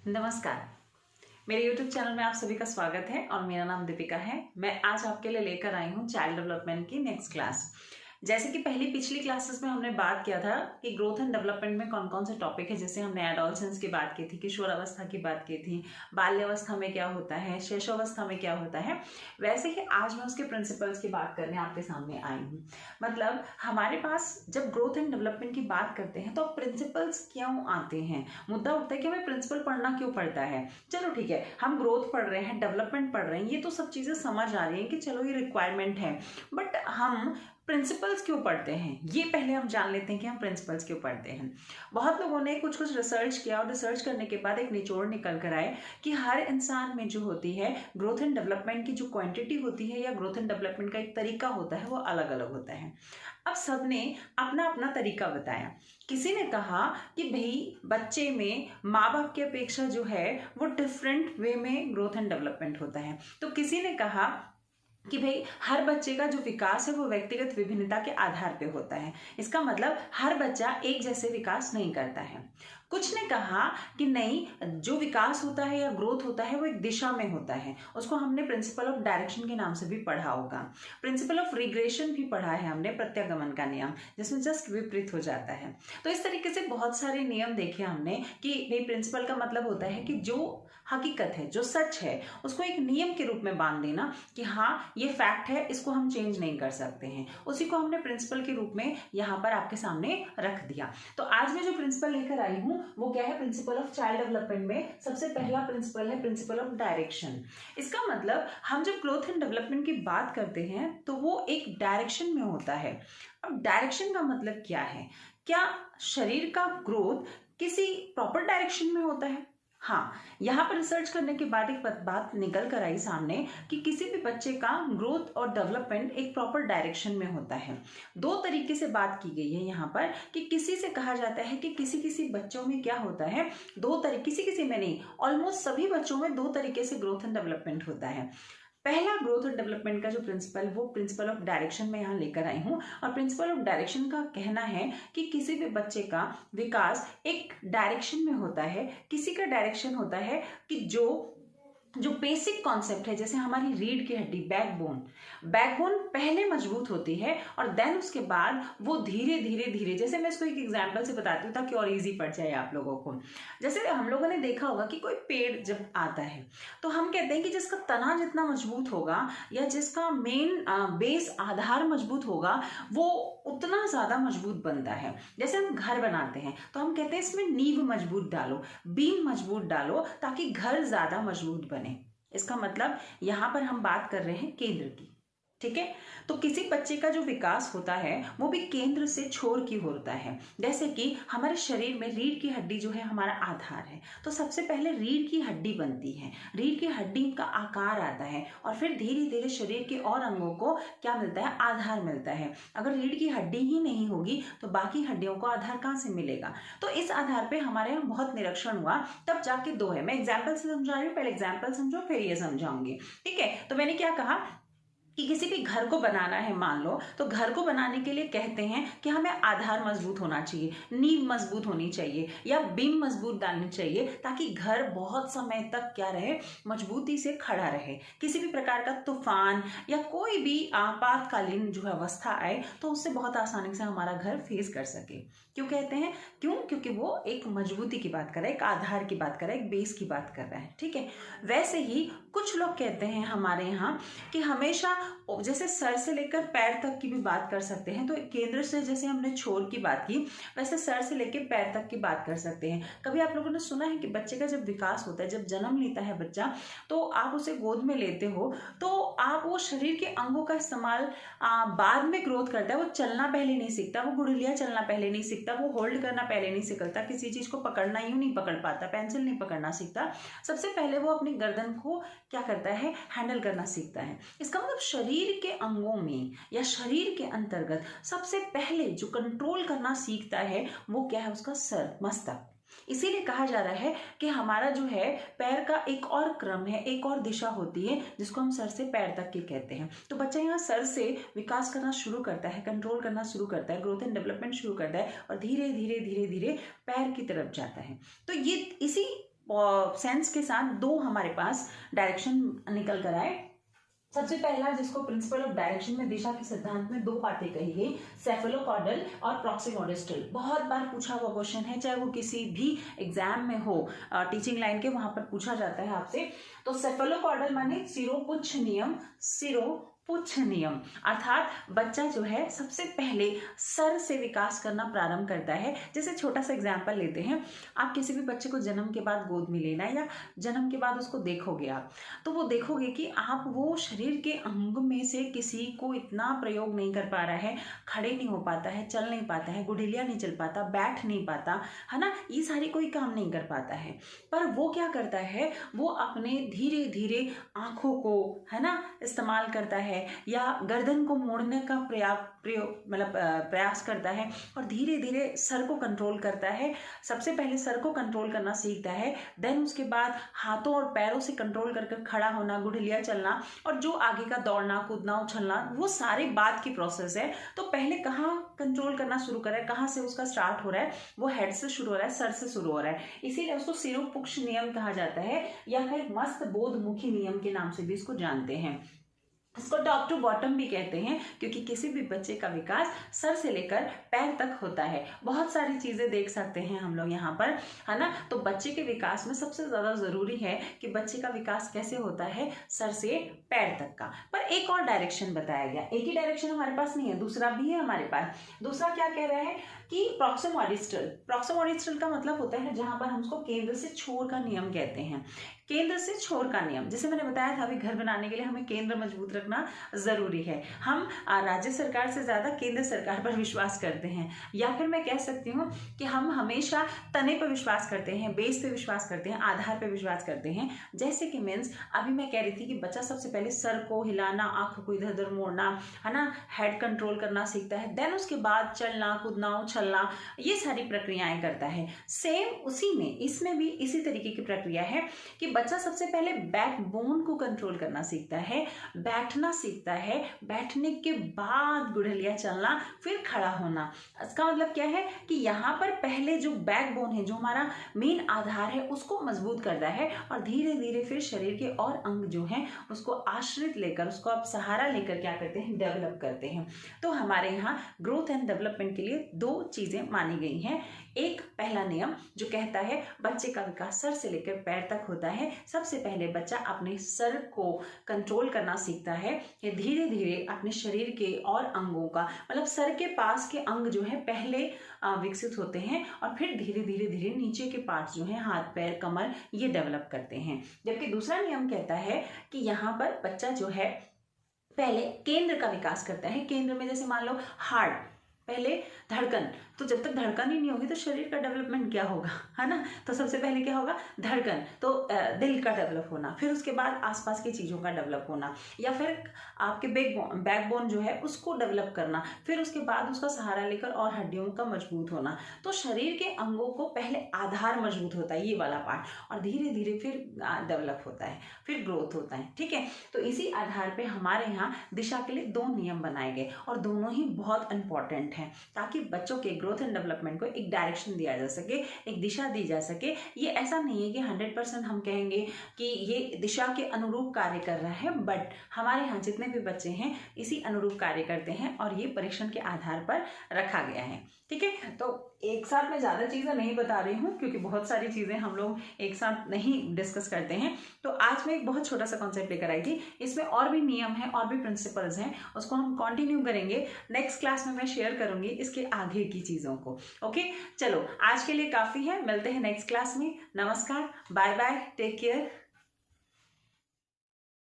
नमस्कार। मेरे YouTube channel में आप सभी का स्वागत है और मेरा नाम दीपिका है। मैं आज आपके लिए लेकर आई हूँ चाइल्ड डेवलपमेंट की नेक्स्ट क्लास। जैसे कि पिछली क्लासेस में हमने बात किया था कि ग्रोथ एंड डेवलपमेंट में कौन कौन से टॉपिक है। जैसे हमने एडोलसेंस की बात की थी, किशोर अवस्था की बात की थी, बाल्यावस्था में क्या होता है, शैशवावस्था में क्या होता है। वैसे ही आज मैं उसके प्रिंसिपल्स की बात करने आपके सामने आई हूँ। मतलब हमारे पास जब ग्रोथ एंड डेवलपमेंट की बात करते हैं तो प्रिंसिपल्स क्यों आते हैं। मुद्दा उठता है कि हमें प्रिंसिपल पढ़ना क्यों पड़ता है। चलो ठीक है, हम ग्रोथ पढ़ रहे हैं, डेवलपमेंट पढ़ रहे हैं, ये तो सब चीज़ें समझ आ रही हैं कि चलो ये रिक्वायरमेंट है, बट हम प्रिंसिपल्स क्यों पढ़ते हैं ये पहले हम जान लेते हैं कि हम प्रिंसिपल्स क्यों पढ़ते हैं। बहुत लोगों ने कुछ रिसर्च किया और रिसर्च करने के बाद एक निचोड़ निकल कर आए कि हर इंसान में जो होती है ग्रोथ एंड डेवलपमेंट की जो क्वांटिटी होती है या ग्रोथ एंड डेवलपमेंट का एक तरीका होता है वो अलग अलग होता है। अब सबने अपना अपना तरीका बताया। किसी ने कहा कि भाई बच्चे में माँ बाप की अपेक्षा जो है वो डिफरेंट वे में ग्रोथ एंड डेवलपमेंट होता है। तो किसी ने कहा कि भाई हर बच्चे का जो विकास है वो व्यक्तिगत विभिन्नता के आधार पे होता है। इसका मतलब हर बच्चा एक जैसे विकास नहीं करता है। कुछ ने कहा कि नहीं, जो विकास होता है या ग्रोथ होता है वो एक दिशा में होता है। उसको हमने प्रिंसिपल ऑफ डायरेक्शन के नाम से भी पढ़ा होगा। प्रिंसिपल ऑफ रिग्रेशन भी पढ़ा है हमने, प्रत्यागमन का नियम, जिसमें जस्ट विपरीत हो जाता है। तो इस तरीके से बहुत सारे नियम देखे हमने कि भाई प्रिंसिपल का मतलब होता है कि जो हकीकत है, जो सच है, उसको एक नियम के रूप में बांध देना कि हाँ ये फैक्ट है, इसको हम चेंज नहीं कर सकते हैं। उसी को हमने प्रिंसिपल के रूप में यहाँ पर आपके सामने रख दिया। तो आज मैं जो प्रिंसिपल लेकर आई हूँ वो क्या है, प्रिंसिपल ऑफ चाइल्ड डेवलपमेंट में सबसे पहला प्रिंसिपल है प्रिंसिपल ऑफ डायरेक्शन। इसका मतलब हम जब ग्रोथ एंड डेवलपमेंट की बात करते हैं तो वो एक डायरेक्शन में होता है। अब डायरेक्शन का मतलब क्या है? क्या शरीर का ग्रोथ किसी प्रॉपर डायरेक्शन में होता है? हाँ, यहाँ पर रिसर्च करने के बाद एक बात निकल कर आई सामने कि किसी भी बच्चे का ग्रोथ और डेवलपमेंट एक प्रॉपर डायरेक्शन में होता है। दो तरीके से बात की गई है यहाँ पर कि किसी से कहा जाता है कि किसी किसी बच्चों में क्या होता है, दो तरीके, किसी में नहीं, ऑलमोस्ट सभी बच्चों में दो तरीके से ग्रोथ एंड डेवलपमेंट होता है। पहला ग्रोथ और डेवलपमेंट का जो प्रिंसिपल, वो प्रिंसिपल ऑफ डायरेक्शन में यहाँ लेकर आई हूँ। और प्रिंसिपल ऑफ डायरेक्शन का कहना है कि किसी भी बच्चे का विकास एक डायरेक्शन में होता है। किसी का डायरेक्शन होता है कि जो बेसिक कॉन्सेप्ट है, जैसे हमारी रीढ़ की हड्डी, बैकबोन पहले मजबूत होती है और देन उसके बाद वो धीरे धीरे धीरे, जैसे मैं इसको एक एग्जांपल से बताती हूँ ताकि और इजी पड़ जाए आप लोगों को। जैसे हम लोगों ने देखा होगा कि कोई पेड़ जब आता है तो हम कहते हैं कि जिसका तना जितना मजबूत होगा या जिसका मेन बेस आधार मजबूत होगा वो उतना ज्यादा मजबूत बनता है। जैसे हम घर बनाते हैं तो हम कहते हैं इसमें नींव मजबूत डालो, बीम मजबूत डालो ताकि घर ज्यादा मजबूत बने। इसका मतलब यहाँ पर हम बात कर रहे हैं केंद्र की, ठीक है। तो किसी बच्चे का जो विकास होता है वो भी केंद्र से छोर की होता है। जैसे कि हमारे शरीर में रीढ़ की हड्डी जो है हमारा आधार है, तो सबसे पहले रीढ़ की हड्डी बनती है, रीढ़ की हड्डी का आकार आता है और फिर धीरे धीरे शरीर के और अंगों को क्या मिलता है, आधार मिलता है। अगर रीढ़ की हड्डी ही नहीं होगी तो बाकी हड्डियों को आधार कहाँ से मिलेगा? तो इस आधार पे हमारे यहाँ बहुत निरीक्षण हुआ, तब जाके दो है। मैं एग्जाम्पल से समझा रही हूँ, पहले एग्जाम्पल समझो फिर ये समझाऊंगी, ठीक है। तो मैंने क्या कहा कि किसी भी घर को बनाना है, मान लो, तो घर को बनाने के लिए कहते हैं कि हमें आधार मजबूत होना चाहिए, नींव मजबूत होनी चाहिए या बीम मजबूत डालनी चाहिए ताकि घर बहुत समय तक क्या रहे, मजबूती से खड़ा रहे। किसी भी प्रकार का तूफान या कोई भी आपातकालीन जो अवस्था आए तो उससे बहुत आसानी से हमारा घर फेस कर सके। क्यों कहते हैं? क्योंकि वो एक मजबूती की बात कर रहा है, एक आधार की बात कर रहा है, एक बेस की बात कर रहा है, ठीक है। वैसे ही कुछ लोग कहते हैं हमारे यहाँ कि हमेशा, जैसे सर से लेकर पैर तक की भी बात कर सकते हैं। तो केंद्र से जैसे हमने छोर की बात की, वैसे सर से लेकर पैर तक की बात कर सकते हैं। कभी आप लोगों ने सुना है कि बच्चे का जब विकास होता है, जब जन्म लेता है बच्चा, तो आप उसे गोद में लेते हो तो आप वो शरीर के अंगों का इस्तेमाल बाद में ग्रोथ करता है। वो चलना पहले नहीं सीखता, वो गुड़लिया चलना पहले नहीं सीखता, वो होल्ड करना पहले नहीं सीखता, किसी चीज को पकड़ना यूं नहीं पकड़ पाता, पेंसिल नहीं पकड़ना सीखता। सबसे पहले वो अपनी गर्दन को क्या करता है, हैंडल करना सीखता है। इसका मतलब शरीर के अंगों में या शरीर के अंतर्गत सबसे पहले जो कंट्रोल करना सीखता है वो क्या है, उसका सर, मस्तक। इसीलिए कहा जा रहा है कि हमारा जो है पैर का एक और क्रम है, एक और दिशा होती है जिसको हम सर से पैर तक की कहते हैं। तो बच्चा यहाँ सर से विकास करना शुरू करता है, कंट्रोल करना शुरू करता है, ग्रोथ एंड डेवलपमेंट शुरू करता है और धीरे धीरे धीरे धीरे पैर की तरफ जाता है। तो ये इसी सेंस के साथ दो हमारे पास डायरेक्शन निकल कर आए। सबसे पहला, जिसको प्रिंसिपल ऑफ डायरेक्शन में, दिशा के सिद्धांत में 2 बातें कही गई, सेफेलोकॉर्डल और प्रॉक्सिमोडिस्टल। बहुत बार पूछा हुआ क्वेश्चन है, चाहे वो किसी भी एग्जाम में हो, टीचिंग लाइन के, वहां पर पूछा जाता है आपसे। तो सेफेलोकॉर्डल माने सिरोपुच्छ नियम, पुच्छ नियम, अर्थात बच्चा जो है सबसे पहले सर से विकास करना प्रारंभ करता है। जैसे छोटा सा एग्जाम्पल लेते हैं, आप किसी भी बच्चे को जन्म के बाद गोद में लेना या जन्म के बाद उसको देखोगे आप, तो वो देखोगे कि आप वो शरीर के अंग में से किसी को इतना प्रयोग नहीं कर पा रहा है, खड़े नहीं हो पाता है, चल नहीं पाता है, गुठलिया नहीं चल पाता, बैठ नहीं पाता है ना, ये सारी कोई काम नहीं कर पाता है। पर वो क्या करता है, वो अपने धीरे धीरे आंखों को है ना इस्तेमाल करता है, या गर्दन को मोड़ने का प्रयास करता है, और धीरे धीरे सर को कंट्रोल करता है। सबसे पहले सर को कंट्रोल करना सीखता है, देन उसके बाद हाथों और पैरों से कंट्रोल करके खड़ा होना, गुठलिया चलना, और जो आगे का दौड़ना, कूदना, उछलना, वो सारी बात की प्रोसेस है। तो पहले कहाँ कंट्रोल करना शुरू कर रहा है, कहाँ से उसका स्टार्ट हो रहा है, वो हेड से शुरू हो रहा है, सर से शुरू हो रहा है। इसीलिए उसको सिरोपुच्छ नियम कहा जाता है, या फिर मस्त बोधमुखी नियम के नाम से भी इसको जानते हैं। इसको टॉप टू बॉटम भी कहते हैं, क्योंकि किसी भी बच्चे का विकास सर से लेकर पैर तक होता है। बहुत सारी चीजें देख सकते हैं हम लोग यहाँ पर, है ना। तो बच्चे के विकास में सबसे ज्यादा जरूरी है कि बच्चे का विकास कैसे होता है, सर से पैर तक का। पर एक और डायरेक्शन बताया गया, एक ही डायरेक्शन हमारे पास नहीं है, दूसरा भी है हमारे पास। दूसरा क्या कह रहा है कि प्रॉक्सिमोडिस्टल। प्रॉक्सिमोडिस्टल का मतलब होता है जहां पर हम उसको केंद्र से छोर का नियम कहते हैं। केंद्र से छोर का नियम, जैसे मैंने बताया था, अभी घर बनाने के लिए हमें केंद्र मजबूत रखना जरूरी है। हम राज्य सरकार से ज्यादा केंद्र सरकार पर विश्वास करते हैं, या फिर मैं कह सकती हूँ कि हम हमेशा तने पर विश्वास करते हैं, बेस पे विश्वास करते हैं, आधार पे विश्वास करते हैं। जैसे कि मीन्स अभी मैं कह रही थी कि बच्चा सबसे पहले सर को हिलाना, आंखों को इधर उधर मोड़ना, है ना, हेड कंट्रोल करना सीखता है, देन उसके बाद चलना, कूदना, उछलना, ये सारी प्रक्रियाएं करता है। सेम उसी में इसमें भी इसी तरीके की प्रक्रिया है कि बच्चा सबसे पहले बैकबोन को कंट्रोल करना सीखता है, बैठना सीखता है, बैठने के बाद गुठलिया चलना, फिर खड़ा होना। इसका मतलब क्या है कि यहाँ पर पहले जो बैकबोन है, जो हमारा मेन आधार है, उसको मजबूत करता है, और धीरे धीरे फिर शरीर के और अंग जो हैं उसको आश्रित लेकर, उसको आप सहारा लेकर क्या करते हैं, डेवलप करते हैं। तो हमारे यहाँ ग्रोथ एंड डेवलपमेंट के लिए 2 चीजें मानी गई हैं। एक पहला नियम जो कहता है बच्चे का विकास सर से लेकर पैर तक होता है। सबसे पहले बच्चा अपने सर को कंट्रोल करना सीखता है, ये धीरे धीरे अपने शरीर के और अंगों का, मतलब सर के पास के अंग जो है पहले विकसित होते हैं, और फिर धीरे धीरे धीरे नीचे के पार्ट्स जो हैं, हाथ, पैर, कमर, ये डेवलप करते हैं। जबकि दूसरा नियम कहता है कि यहाँ पर बच्चा जो है पहले केंद्र का विकास करता है। केंद्र में जैसे मान लो हार्ट, पहले धड़कन, तो जब तक धड़कन ही नहीं होगी तो शरीर का डेवलपमेंट क्या होगा, है ना। तो सबसे पहले क्या होगा, धड़कन, तो दिल का डेवलप होना, फिर उसके बाद आसपास की चीज़ों का डेवलप होना, या फिर आपके बैकबोन जो है उसको डेवलप करना, फिर उसके बाद उसका सहारा लेकर और हड्डियों का मजबूत होना। तो शरीर के अंगों को पहले आधार मजबूत होता है, ये वाला पार्ट, और धीरे धीरे फिर डेवलप होता है, फिर ग्रोथ होता है, ठीक है। तो इसी आधार पर हमारे यहाँ दिशा के लिए 2 नियम बनाए गए, और दोनों ही बहुत इंपॉर्टेंट हैं, ताकि बच्चों के ग्रोथ एंड डेवलपमेंट को एक डायरेक्शन दिया जा सके, एक दिशा दी जा सके। ये ऐसा नहीं है कि 100% हम कहेंगे कि ये दिशा के अनुरूप कार्य कर रहा है, बट हमारे यहाँ जितने भी बच्चे हैं इसी अनुरूप कार्य करते हैं, और ये परीक्षण के आधार पर रखा गया है, ठीक है। तो एक साथ मैं ज़्यादा चीज़ें नहीं बता रही हूँ, क्योंकि बहुत सारी चीज़ें हम लोग एक साथ नहीं डिस्कस करते हैं। तो आज मैं एक बहुत छोटा सा कॉन्सेप्ट लेकर आई थी, इसमें और भी नियम हैं, और भी प्रिंसिपल्स हैं, उसको हम कंटिन्यू करेंगे। नेक्स्ट क्लास में मैं शेयर करूंगी इसके आगे की चीज़ों को। ओके, चलो आज के लिए काफ़ी है, मिलते हैं नेक्स्ट क्लास में। नमस्कार, बाय बाय, टेक केयर।